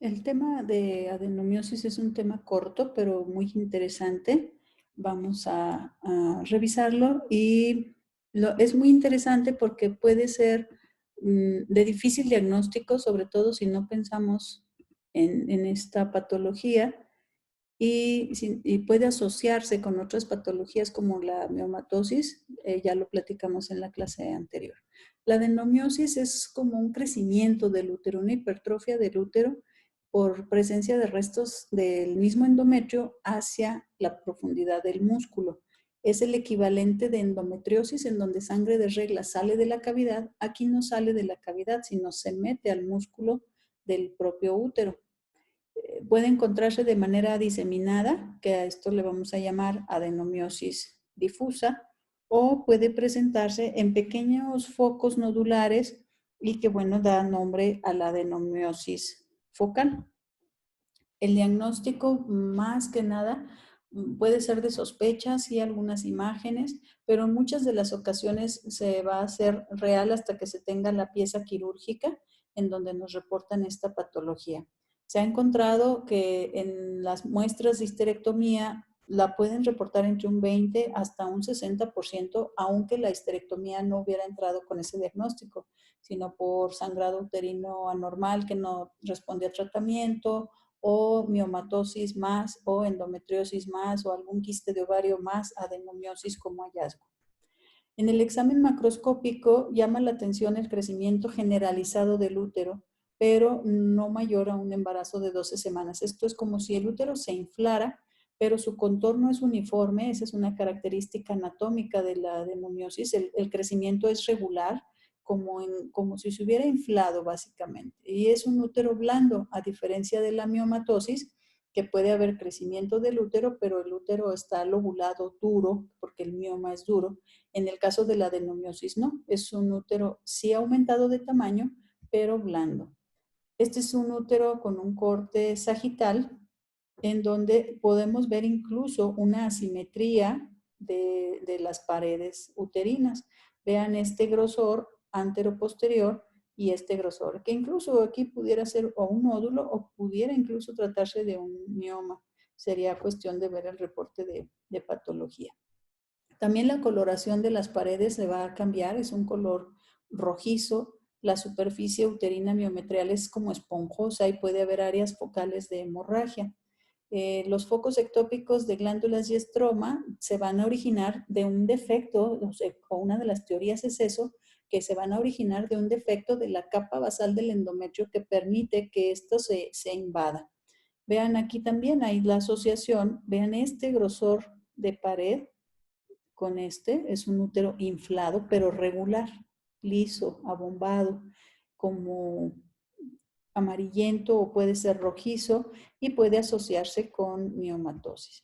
El tema de adenomiosis es un tema corto, pero muy interesante. Vamos a revisarlo y es muy interesante porque puede ser de difícil diagnóstico, sobre todo si no pensamos en esta patología y puede asociarse con otras patologías como la miomatosis, ya lo platicamos en la clase anterior. La adenomiosis es como un crecimiento del útero, una hipertrofia del útero por presencia de restos del mismo endometrio hacia la profundidad del músculo. Es el equivalente de endometriosis en donde sangre de regla sale de la cavidad. Aquí no sale de la cavidad, sino se mete al músculo del propio útero. Puede encontrarse de manera diseminada, que a esto le vamos a llamar adenomiosis difusa, o puede presentarse en pequeños focos nodulares y que, bueno, da nombre a la adenomiosis focal. El diagnóstico, más que nada, puede ser de sospechas y algunas imágenes, pero en muchas de las ocasiones se va a hacer real hasta que se tenga la pieza quirúrgica en donde nos reportan esta patología. Se ha encontrado que en las muestras de histerectomía la pueden reportar entre un 20 hasta un 60%, aunque la histerectomía no hubiera entrado con ese diagnóstico, sino por sangrado uterino anormal que no responde a tratamiento, o miomatosis más, o endometriosis más, o algún quiste de ovario más, adenomiosis como hallazgo. En el examen macroscópico llama la atención el crecimiento generalizado del útero, pero no mayor a un embarazo de 12 semanas. Esto es como si el útero se inflara, pero su contorno es uniforme. Esa es una característica anatómica de la adenomiosis. El crecimiento es regular, como si se hubiera inflado básicamente. Y es un útero blando, a diferencia de la miomatosis, que puede haber crecimiento del útero, pero el útero está lobulado duro, porque el mioma es duro. En el caso de la adenomiosis, no, es un útero sí aumentado de tamaño, pero blando. Este es un útero con un corte sagital, en donde podemos ver incluso una asimetría de las paredes uterinas. Vean este grosor antero-posterior y este grosor, que incluso aquí pudiera ser o un nódulo o pudiera incluso tratarse de un mioma. Sería cuestión de ver el reporte de patología. También la coloración de las paredes se va a cambiar, es un color rojizo. La superficie uterina miometrial es como esponjosa y puede haber áreas focales de hemorragia. Los focos ectópicos de glándulas y estroma se van a originar de un defecto, o una de las teorías es eso, que se van a originar de un defecto de la capa basal del endometrio que permite que esto se invada. Vean aquí también, hay la asociación, vean este grosor de pared con este, es un útero inflado, pero regular, liso, abombado, como amarillento o puede ser rojizo y puede asociarse con miomatosis.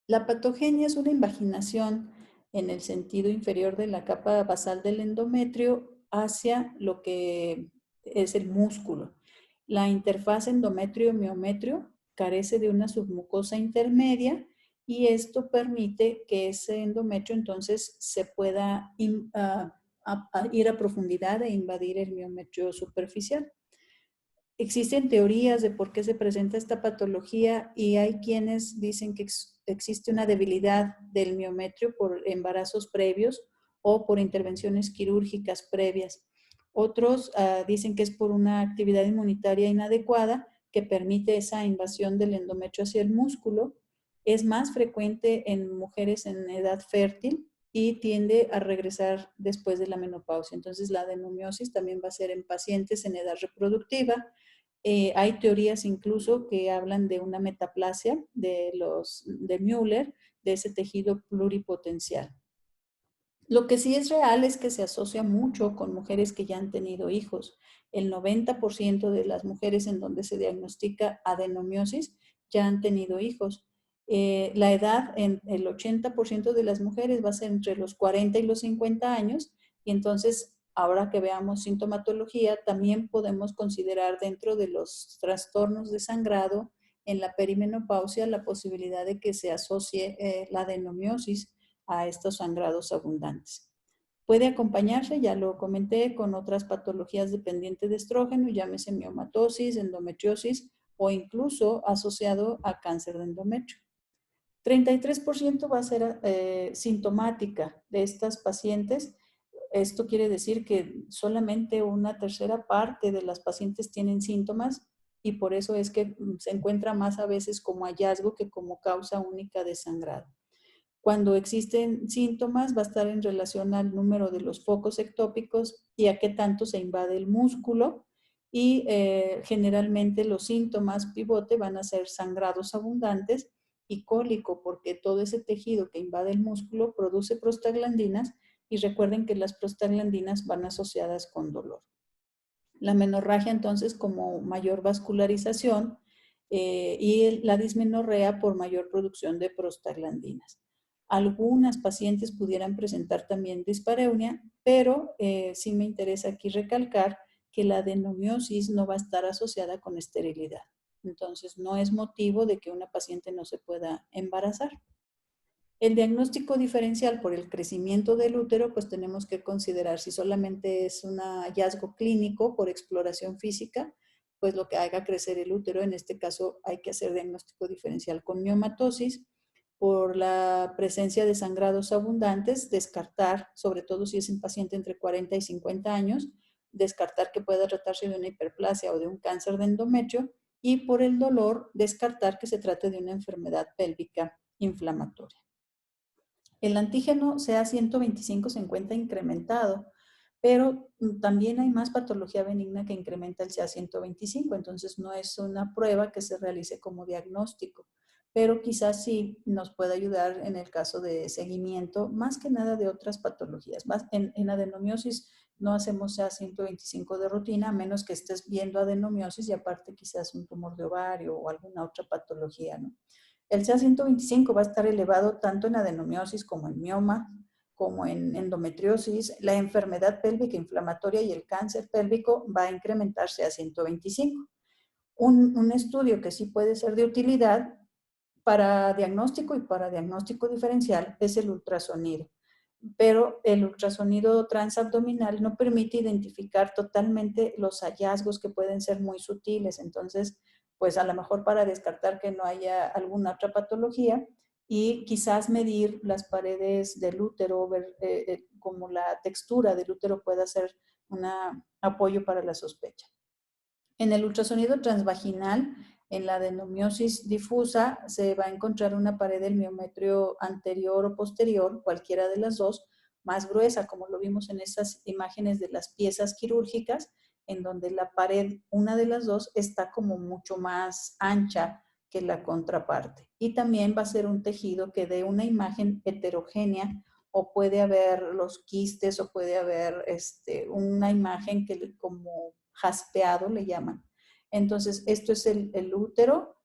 La patogenia es una invaginación en el sentido inferior de la capa basal del endometrio hacia lo que es el músculo. La interfaz endometrio-miometrio carece de una submucosa intermedia y esto permite que ese endometrio entonces se pueda ir a profundidad e invadir el miometrio superficial. Existen teorías de por qué se presenta esta patología y hay quienes dicen que existe una debilidad del miometrio por embarazos previos o por intervenciones quirúrgicas previas. Otros dicen que es por una actividad inmunitaria inadecuada que permite esa invasión del endometrio hacia el músculo. Es más frecuente en mujeres en edad fértil y tiende a regresar después de la menopausia. Entonces, la adenomiosis también va a ser en pacientes en edad reproductiva. Hay teorías incluso que hablan de una metaplasia de Müller, de ese tejido pluripotencial. Lo que sí es real es que se asocia mucho con mujeres que ya han tenido hijos. El 90% de las mujeres en donde se diagnostica adenomiosis ya han tenido hijos. La edad en el 80% de las mujeres va a ser entre los 40 y los 50 años y entonces ahora que veamos sintomatología también podemos considerar dentro de los trastornos de sangrado en la perimenopausia la posibilidad de que se asocie la adenomiosis a estos sangrados abundantes. Puede acompañarse, ya lo comenté, con otras patologías dependientes de estrógeno, llámese miomatosis, endometriosis o incluso asociado a cáncer de endometrio. 33% va a ser sintomática de estas pacientes. Esto quiere decir que solamente una tercera parte de las pacientes tienen síntomas y por eso es que se encuentra más a veces como hallazgo que como causa única de sangrado. Cuando existen síntomas va a estar en relación al número de los focos ectópicos y a qué tanto se invade el músculo y generalmente los síntomas pivote van a ser sangrados abundantes y cólico porque todo ese tejido que invade el músculo produce prostaglandinas y recuerden que las prostaglandinas van asociadas con dolor. La menorragia entonces como mayor vascularización y la dismenorrea por mayor producción de prostaglandinas. Algunas pacientes pudieran presentar también dispareunia, pero sí me interesa aquí recalcar que la adenomiosis no va a estar asociada con esterilidad. Entonces, no es motivo de que una paciente no se pueda embarazar. El diagnóstico diferencial por el crecimiento del útero, pues tenemos que considerar si solamente es un hallazgo clínico por exploración física, pues lo que haga crecer el útero, en este caso hay que hacer diagnóstico diferencial con miomatosis, por la presencia de sangrados abundantes, descartar, sobre todo si es un paciente entre 40 y 50 años, descartar que pueda tratarse de una hiperplasia o de un cáncer de endometrio, y por el dolor, descartar que se trate de una enfermedad pélvica inflamatoria. El antígeno CA125 se encuentra incrementado, pero también hay más patología benigna que incrementa el CA125, entonces no es una prueba que se realice como diagnóstico, pero quizás sí nos puede ayudar en el caso de seguimiento, más que nada de otras patologías. En adenomiosis no hacemos CA125 de rutina, a menos que estés viendo adenomiosis y aparte quizás un tumor de ovario o alguna otra patología, ¿no? El CA125 va a estar elevado tanto en adenomiosis como en mioma, como en endometriosis. La enfermedad pélvica inflamatoria y el cáncer pélvico va a incrementarse a 125. Un estudio que sí puede ser de utilidad para diagnóstico y para diagnóstico diferencial es el ultrasonido. Pero el ultrasonido transabdominal no permite identificar totalmente los hallazgos que pueden ser muy sutiles. Entonces, pues a lo mejor para descartar que no haya alguna otra patología y quizás medir las paredes del útero, ver como la textura del útero pueda ser un apoyo para la sospecha. En el ultrasonido transvaginal, en la adenomiosis difusa, se va a encontrar una pared del miometrio anterior o posterior, cualquiera de las dos, más gruesa, como lo vimos en esas imágenes de las piezas quirúrgicas, en donde la pared, una de las dos, está como mucho más ancha que la contraparte. Y también va a ser un tejido que dé una imagen heterogénea o puede haber los quistes o puede haber una imagen que como jaspeado le llaman. Entonces, esto es el útero.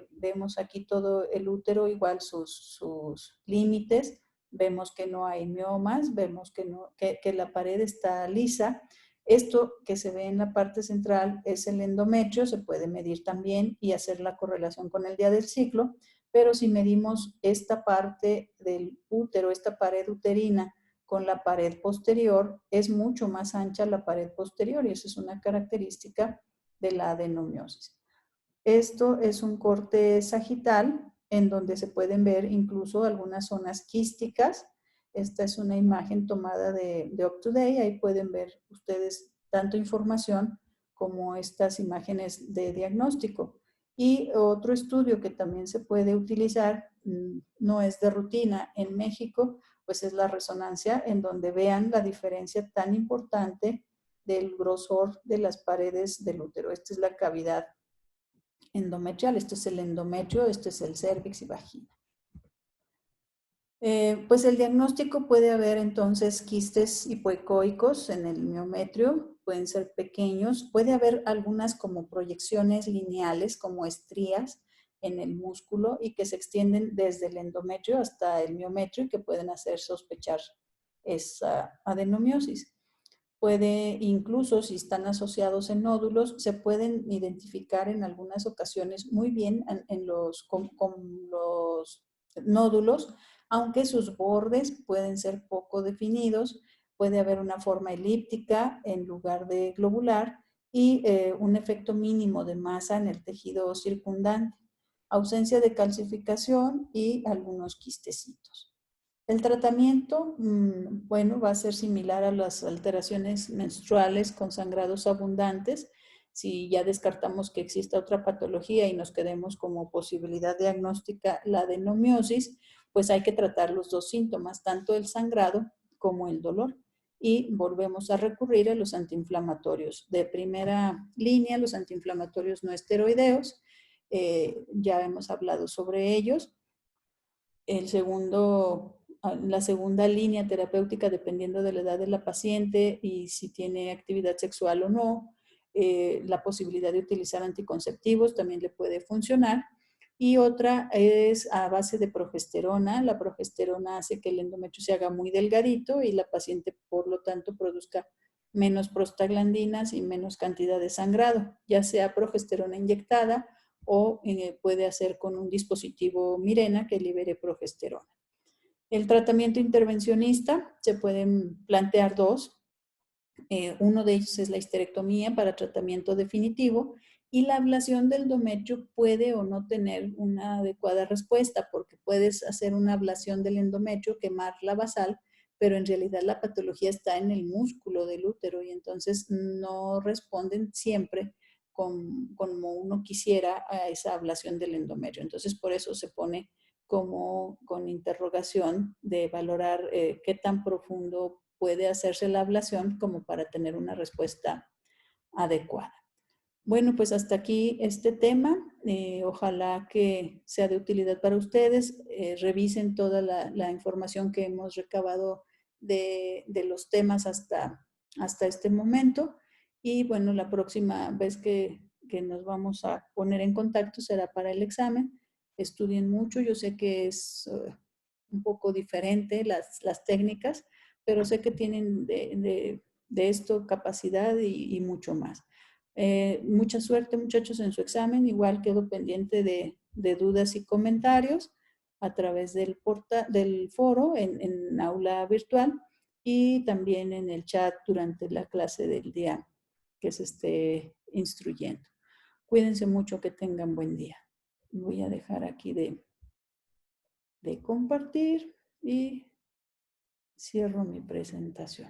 Vemos aquí todo el útero, igual sus límites. Vemos que no hay miomas, vemos que la pared está lisa. Esto que se ve en la parte central es el endometrio, se puede medir también y hacer la correlación con el día del ciclo, pero si medimos esta parte del útero, esta pared uterina, con la pared posterior, es mucho más ancha la pared posterior y eso es una característica de la adenomiosis. Esto es un corte sagital en donde se pueden ver incluso algunas zonas quísticas. Esta es una imagen tomada de UpToDate. Ahí pueden ver ustedes tanto información como estas imágenes de diagnóstico. Y otro estudio que también se puede utilizar, no es de rutina en México, pues es la resonancia, en donde vean la diferencia tan importante del grosor de las paredes del útero. Esta es la cavidad endometrial, esto es el endometrio, esto es el cérvix y vagina. Pues el diagnóstico puede haber entonces quistes hipoecoicos en el miometrio, pueden ser pequeños, puede haber algunas como proyecciones lineales, como estrías en el músculo y que se extienden desde el endometrio hasta el miometrio y que pueden hacer sospechar esa adenomiosis. Puede incluso, si están asociados en nódulos, se pueden identificar en algunas ocasiones muy bien con los nódulos, aunque sus bordes pueden ser poco definidos puede haber una forma elíptica en lugar de globular y un efecto mínimo de masa en el tejido circundante, ausencia de calcificación y algunos quistecitos. El tratamiento, bueno, va a ser similar a las alteraciones menstruales con sangrados abundantes. Si ya descartamos que exista otra patología y nos quedemos como posibilidad diagnóstica la adenomiosis, pues hay que tratar los dos síntomas, tanto el sangrado como el dolor. Y volvemos a recurrir a los antiinflamatorios. De primera línea, los antiinflamatorios no esteroideos, ya hemos hablado sobre ellos. La segunda línea terapéutica, dependiendo de la edad de la paciente y si tiene actividad sexual o no, la posibilidad de utilizar anticonceptivos también le puede funcionar. Y otra es a base de progesterona. La progesterona hace que el endometrio se haga muy delgadito y la paciente, por lo tanto, produzca menos prostaglandinas y menos cantidad de sangrado, ya sea progesterona inyectada o puede hacer con un dispositivo Mirena que libere progesterona. El tratamiento intervencionista se pueden plantear dos. Uno de ellos es la histerectomía para tratamiento definitivo y la ablación del endometrio puede o no tener una adecuada respuesta porque puedes hacer una ablación del endometrio, quemar la basal, pero en realidad la patología está en el músculo del útero y entonces no responden siempre como uno quisiera a esa ablación del endometrio. Entonces por eso se pone como con interrogación de valorar qué tan profundo puede hacerse la ablación como para tener una respuesta adecuada. Bueno, pues hasta aquí este tema. Ojalá que sea de utilidad para ustedes. Revisen toda la información que hemos recabado de los temas hasta este momento. Y bueno, la próxima vez que nos vamos a poner en contacto será para el examen. Estudien mucho. Yo sé que es un poco diferente las técnicas, pero sé que tienen de esto capacidad y mucho más. Mucha suerte, muchachos, en su examen. Igual quedo pendiente de dudas y comentarios a través del foro en aula virtual y también en el chat durante la clase del día que se esté instruyendo. Cuídense mucho, que tengan buen día. Voy a dejar aquí de compartir y cierro mi presentación.